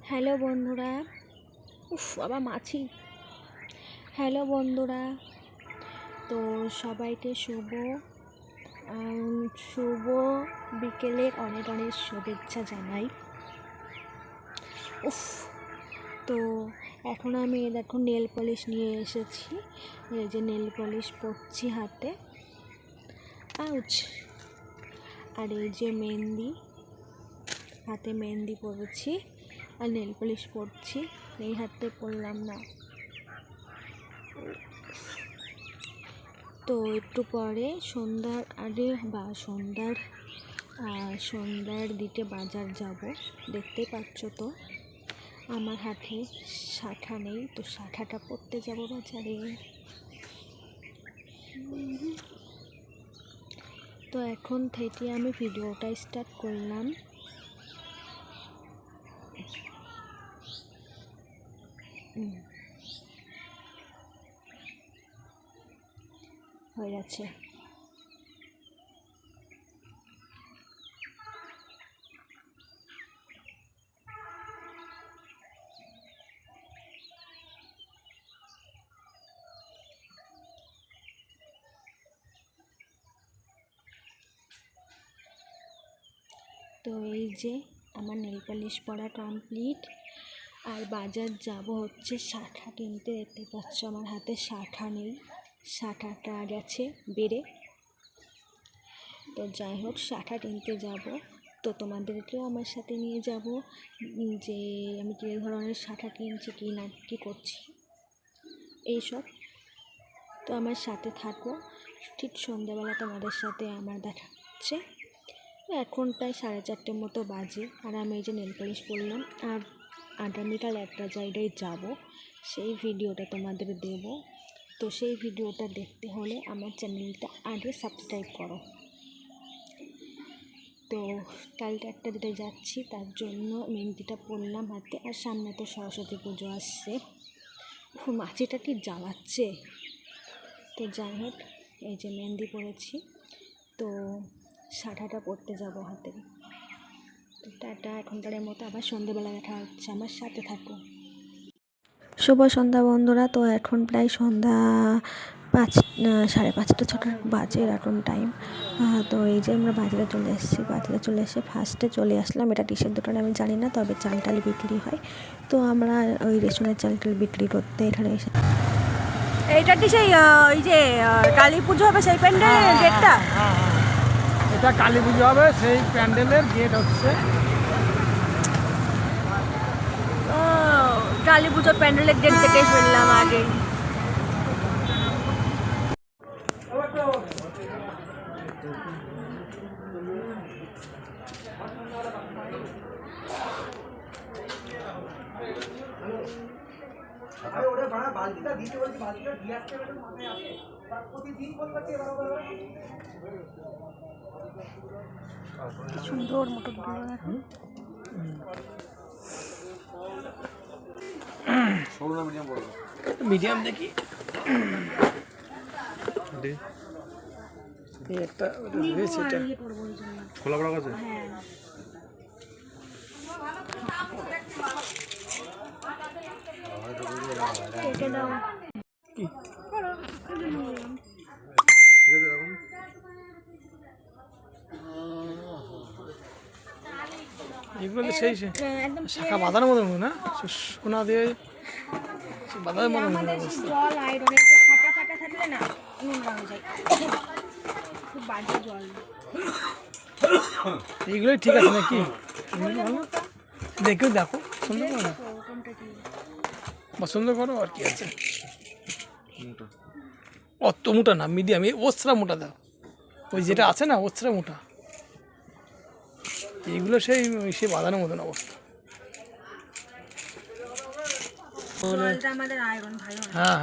Hello বন্ধুরা, বাবা মাছি। হ্যালো বন্ধুরা, তো সবাইকে শুভ বিকেলের অনেক অনেক শুভেচ্ছা জানাই। তো এখন আমি দেখো নেল পলিশ নিয়ে এসেছি। এই যে নেল পলিশ পরছি হাতে, আর এই যে মেহেন্দি, হাতে মেহেন্দি পরেছি আর নেল পলিশ পরছি। এই হাতে পরলাম না। তো একটু পরে সন্ধ্যার আগে বা সন্ধ্যার দিকে বাজার যাব। দেখতে পাচ্ছ তো আমার হাতে শাঁখা নেই, তো শাঁখাটা পরতে যাব বাজারে। তো এখন থেকে আমি ভিডিওটা স্টার্ট করলাম। হয়ে যাচ্ছে। তো এই যে আমার নেল পলিশ পরা কমপ্লিট, আর বাজার যাব হচ্ছে শাঁখা কিনতে। দেখতে পাচ্ছ আমার হাতে শাঁখা নেই, শাঁখাটা গেছে বেড়ে। তো যাই হোক, শাঁখা কিনতে যাব, তো তোমাদেরকেও আমার সাথে নিয়ে যাব যে আমি কী ধরনের শাঁখা কিনছি, কী করছি এইসব। তো আমার সাথে থাকো, ঠিক সন্ধ্যাবেলা তোমাদের সাথে আমার দেখা হচ্ছে। এখন প্রায় 4:30 মতো বাজে, আর আমি এই যে নেল পলিশ পরলাম। আর আগামীকাল একটা জায়গায় যাব, সেই ভিডিওটা তোমাদের দেব। তো সেই ভিডিওটা দেখতে হলে আমার চ্যানেলটা আগে সাবস্ক্রাইব করো। তো কালকে একটা দিতে যাচ্ছি, তার জন্য মেহেন্দিটা পরলাম হাতে। আর সামনে তো সরস্বতী পুজো আসছে, মাছিটা কি জ্বালাচ্ছে। তো যাই হোক, এই যে মেহেন্দি পরেছি, তো শাঁখাটা পরতে যাব হাতে। তো টাটা, এখনকারের মতো আবার সন্ধ্যাবেলা দেখা হচ্ছে, আমার সাথে থাকো। শুভ সন্ধ্যা বন্ধুরা। তো এখন প্রায় সন্ধ্যা 5:30-6:30 বাজে এরকম টাইম। তো এই যে আমরা বাজারে চলে এসে ফার্স্টে চলে আসলাম। এটা কিসের দোকান আমি জানি না, তবে চাল টাল বিক্রি হয়। তো আমরা ওই রেশনের চাল টাল বিক্রি করতে এখানে এসে। এইটা কি সেই ওই যে কালী পুজো হবে সেই প্যান্ডেলের গেটটা? এটা কালী পুজো হবে, সেই প্যান্ডেলের গেট হচ্ছে। কালী পুজোর প্যান্ডেলের গেট থেকে ফেললাম আগে। সুন্দর মোটর মিডিয়াম দেখি একটা খোলা পড়া আছে। কেটে দাও। ঠিক আছে, এরকম এগুলো সেই শাখা বাঁধানোর মতো না, সোনা দিয়ে বাঁধানোর মতো জল আয়রনের ফাটা ফাটা থাকলে না নোংরা হয়ে যায়, খুব বাজে জল। এইগুলোই ঠিক আছে নাকি? দেখো সুন্দর করো, পছন্দ করো আর কি আছে। অত মোটা না, মিডিয়াম, এই ওস্রা মোটা দাও, ওই যেটা আছে না ওস্রা মোটা। এইগুলো সেই বাঁধানোর মতন অবস্থা। হ্যাঁ,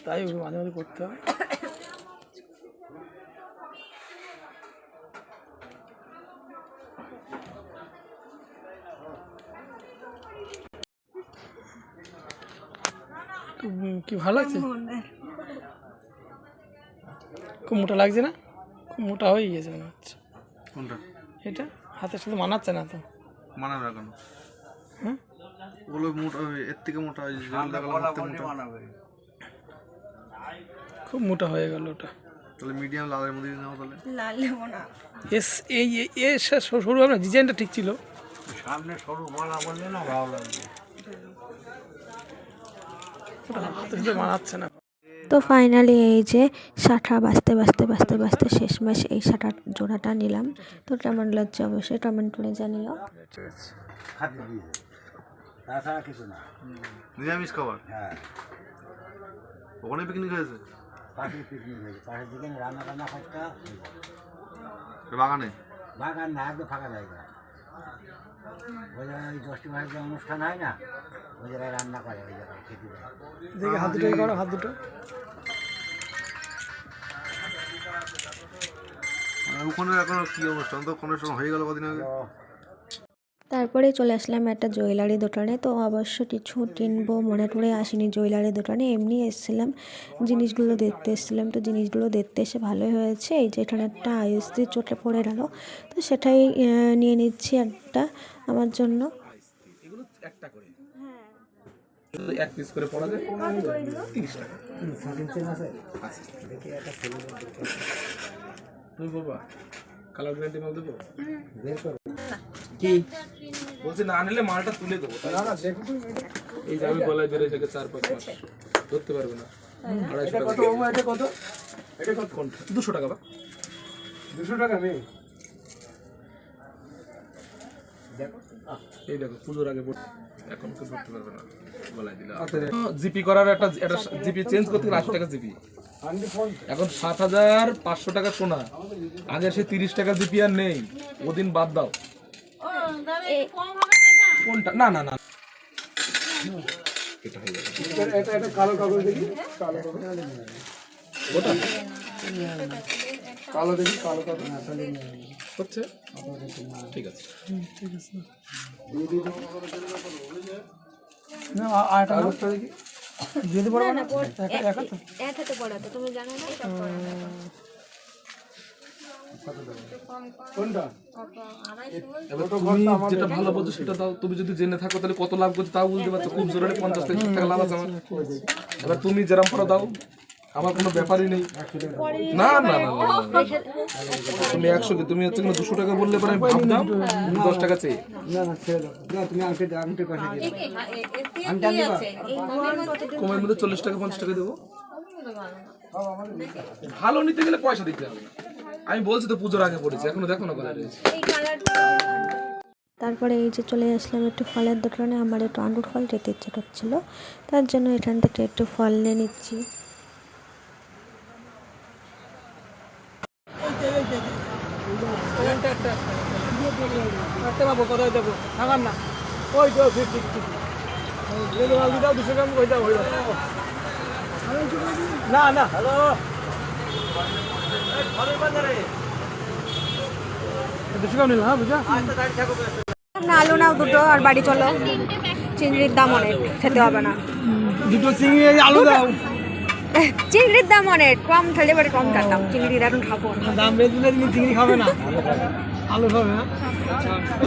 তাই মাঝে মাঝে করতে হবে। কি ভালো লাগছে? খুব মোটা লাগছে না? খুব মোটা হয়ে গেছে মনে হচ্ছে। কোনটা? এটা হাতের সাথে মানাচ্ছে না তো। মানাবে কেন? হ্যাঁ, ওগুলো মোটা, এর থেকে মোটা, যেগুলো দেখালাম এর থেকে মোটা। খুব মোটা হয়ে গেল ওটা। তাহলে মিডিয়াম লালের মধ্যে দিয়ে নাও তাহলে। লাল নেবো না। এস এই সরু হবে না, ডিজাইনটা ঠিক ছিল। সামনে সরু মালা বললে না ভালো লাগবে। ওটা হাতে সাথে মানাচ্ছে না। তো ফাইনালি এই যে শাঁখা বাঁচতে শেষমেশ এই শাঁখার জোড়াটা নিলাম। তো কেমন লাগছে অবশ্যই কমেন্ট করে জানিও। ঠিক আছে। খাতে দিয়েছে, তাছাড়া কিছু না। নিরামিষ খাবার হ্যাঁ, ওখানে পিকনিক হয়েছে পাখির পিকনিক হয়েছে, পাখির দিকে রান্না টান্না করতে বাগানে। বাগান না, একদম ফাঁকা জায়গা। ওই জায়গায় ওই 10টি মাসের যে অনুষ্ঠান হয় না, ওই জায়গায় রান্না করে, ওই জায়গায় খেতে দেয়। দেখি হাত দুটো করো, হাত দুটো। ওখানে এখন কি অনুষ্ঠান, তো কোনো সময় হয়ে গেল কদিন আগে। তারপরে চলে আসলাম একটা জুয়েলারি দোকানে। তো অবশ্য কিছু কিনবো মনে করে আসিনি জুয়েলারি দোকানে, এমনি এসেছিলাম, জিনিসগুলো দেখতে এসেছিলাম। তো জিনিসগুলো দেখতে এসে ভালোই হয়েছে। এই যে এখানে একটা আইসি চোখে পড়ে গেল, তো সেটাই নিয়ে নিচ্ছি একটা আমার জন্য। এগুলো একটা করে, এক পিস করে পড়া যায় 30 টাকা। তুমি বলবা কালার গ্যারান্টি মাল দেবো? কি বলছি, না নিলে মালটা তুলে দেবো। এই যে আমি গলায় বেড়ে থেকে 4-5 মাস ধরতে পারবে না। 250 টাকা। এটা কত? এটা কত? 200 টাকা। বা 200 টাকা নেই। এই দেখো পুজোর আগে এখন কেউ ধরতে পারবে না, গলায় দিলে। জিপি করার একটা জিপি চেঞ্জ করতে গেলে 80 টাকা জিপি। এখন 7,500 টাকা সোনা, আগে সে 30 টাকা জিপি আর নেই। ওদিন বাদ দাও। কোনটা? না না না, এটা হয়ে যাবে। এটা কালো কাগজ দেখি, কালো কাগজ ওটা কালো দেখি, কালো কাগজ হচ্ছে। ঠিক আছে, ঠিক আছে। না আটা কাগজটা দেখি যদি বড় না একা তো এটাতে পড়াতে তুমি জানো না এটা পড়াতে। কোনটা? এবার তুমি যেটা ভালো বলছো সেটা দাও। তুমি যদি জেনে থাকো তাহলে কত লাভ করছো তাও বুঝতে পারছো। খুব জোরে 50 টাকা লাভ আছে আমার। এবার তুমি যেরকম পড়া দাও, আমার কোনো ব্যাপারই নেই। না না না, তুমি 100 কি, তুমি হচ্ছে 200 টাকা বললে পরে ভাব দাও, 10 টাকা চেয়ে। না না ছেড়ে দাও, না তুমি আংটি কষে দিও। আংটি দিবা কমের মধ্যে 40 টাকা 50 টাকা দেবো। ভালো নিতে গেলে পয়সা দিতে হবে না। আমি বলছি তো পুজোর আগে পড়েছি, এখনো দেখো না কালার রয়েছে। তারপরে এই যে চলে আসলাম একটু ফলের দোকানে। আমার একটু আঙ্গুর ফল খেতে ইচ্ছে করছিল, তার জন্য এখান থেকে একটু ফল নিয়ে নিচ্ছি। না না, আলু নাও দুটো আর বাড়ি চলো। চিংড়ির দাম অনেক, খেতে হবে না। দুটো চিংড়ি আলু দাও। চিংড়ির দাম অনেক কম, খেলে বাড়ি কম খেতাম। চিংড়ির এখন খাবো না। দাম বেশি দিলে তুমি চিংড়ি খাবে না, আলু খাবে না।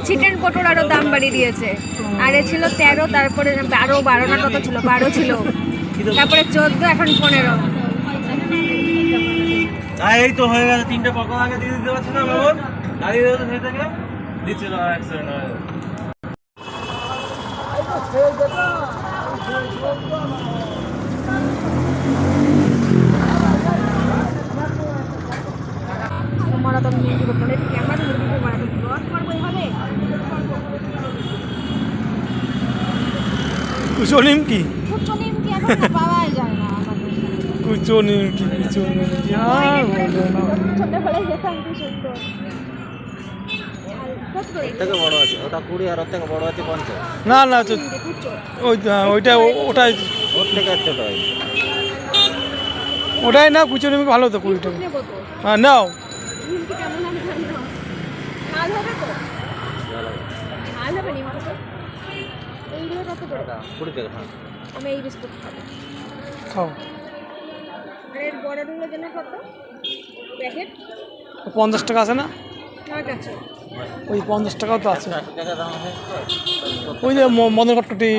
চিকেন পকোড়ারও দাম বাড়িয়ে দিয়েছে। আরে ছিল 13, তারপরে 12 না কত ছিল, 12 ছিল, তারপরে 14, এখন 15। এই তো হয়ে গেছে, 3টে পকোড়া আগে দিয়ে দিতে পারছি না বাবু, দাঁড়িয়ে রয়েছে সেই থেকে দিচ্ছিল অ্যাক্সিডেন্ট হয়ে মারাত্মক মুরগি বলে ক্যামেরা মুরগি মারাত্মক ব্লগ করবো এইভাবে। কুচো নিমকি, কুচো নিমকি এখন না পাওয়া যায় না আমাদের। কুচো নিমকি, কুচো নিমকি। ছোটবেলায় যেতাম কি সুন্দর। থেকে বড় আছে ওটা 20 আর ওর থেকে বড় আছে 50। না না, ওইটা ওটাই, ওর থেকে ছোট হয়। ওটাই না, কুচো নিমকি ভালো তো 20 টাকা। নেবো তো হ্যাঁ নাও। নিমকি কেমন লাগে জানি না। ঝাল হবে তো? ঝাল হবে নিমকি তো? এইগুলো কত করে? 20 টাকা। হ্যাঁ, আমি এই বিস্কুট খাবো। খাও। আর এর বড়গুলোর জন্য কত প্যাকেট? 50 টাকা আছে না? ঠিক আছে। ওই 50 টাকাও তো আছে। 80 টাকা দাম আছে। ওই যে মদন কট্টটি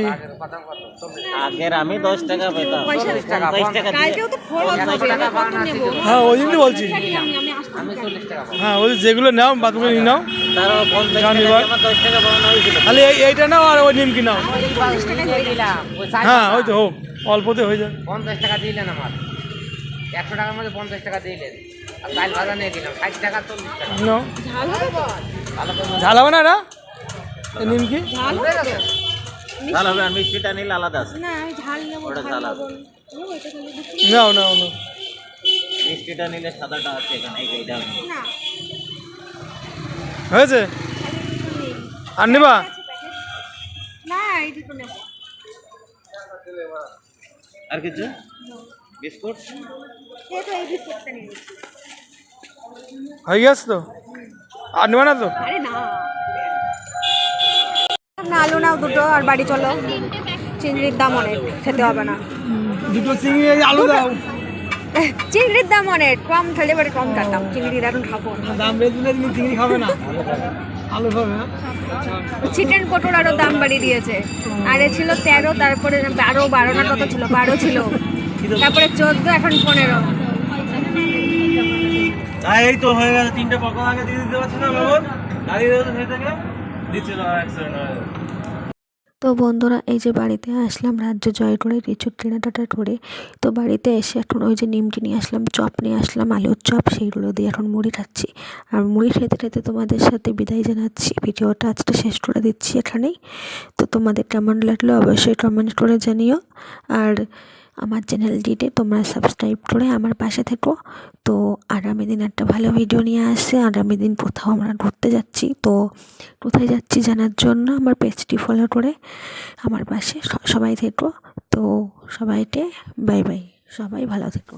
আগের আমি 10 টাকা পেতাম, 40 টাকা 50 টাকা দিয়ে। কালকেও তো ফোন হচ্ছে কত নেব হ্যাঁ ওই জন্যই বলছি। আমি 40 টাকা হ্যাঁ ওই যেগুলো নাও বাদগুলো নিয়ে নাও, তারও 50 টাকা দিয়ে আমার 10 টাকা পাওনা হয়েছিল। খালি এইটা নাও আর ওই নিমকি নাও। হ্যাঁ ওই তো হোক, অল্পতে হয়ে যায়। 50 টাকা দিলেন আমার, 100 টাকার মধ্যে 50 টাকা দিলেন, আর ডাল ভাজা নিয়ে দিলাম 60 টাকা 40 টাকা। নাও, ঝাল হবে তো? ঝাল হবে না এটা এই নিমকি? ঝাল হবে তো? ঝাল হবে, আর মিষ্টিটা নিলে আলাদা আছে। না আমি ঝাল নেবো, ওটা ঝাল ঝাল নেবো আছে। না। ওইটা খালি দিচ্ছি। নাও নাও নাও। মিষ্টিটা নিলে সাদাটা আছে এখানে, এইটা আমি। না হয়েছে আর নিবা? না এই দুটো নেবো। আর কিছু বিস্কুট? এই তো এই বিস্কুটটা নিয়ে নিচ্ছি। হয়ে গেছে তো? আর নিবা না তো? আরে না না, আলু নাও দুটো আর বাড়ি চলো। চিংড়ির দাম অনেক, খেতে হবে না। দুটো চিংড়ি আলু দাও। চিংড়ির দাম অনেক কম, খেলে বাড়ি কম কাটতাম। চিংড়ির এখন খাবো না। দাম বেশি দিলে তুমি চিংড়ি খাবে না, আলু খাবে। চিকেন পটোরারও দাম বাড়িয়ে দিয়েছে। আরে ছিল 13, তারপরে 12 না কত ছিল, 12 ছিল, তারপরে 14, এখন 15। এই তো হয়ে গেছে, 3টে পকোড়া আগে দিয়ে দিতে পারছি না বাবন, দাঁড়িয়ে রয়েছে সেই থেকে দিচ্ছিল অ্যাক্সিডেন্ট হয়ে। তো বন্ধুরা এই যে বাড়িতে আসলাম রাজ্য জয় করে রিচুর কেনাকাটা করে। তো বাড়িতে এসে এখন ওই যে নিমকি নিয়ে আসলাম, চপ নিয়ে আসলাম, আলুর চপ, সেইগুলো দিয়ে এখন মুড়ি খাচ্ছি। আর মুড়ি খেতে খেতে তোমাদের সাথে বিদায় জানাচ্ছি। ভিডিওটা আজকে শেষ করে দিচ্ছি এখানেই। তো তোমাদের কেমন লাগলো অবশ্যই কমেন্ট করে জানিও। আর আমার চ্যানেলটিতে তোমরা সাবস্ক্রাইব করে আমার পাশে থেকো। তো আগামী দিন একটা ভালো ভিডিও নিয়ে আসছে। আগামী দিন কোথাও আমরা ঘুরতে যাচ্ছি, তো কোথায় যাচ্ছি জানার জন্য আমার পেজটি ফলো করে আমার পাশে সবাই থেকো। তো সবাইকে বাই বাই, সবাই ভালো থেকো।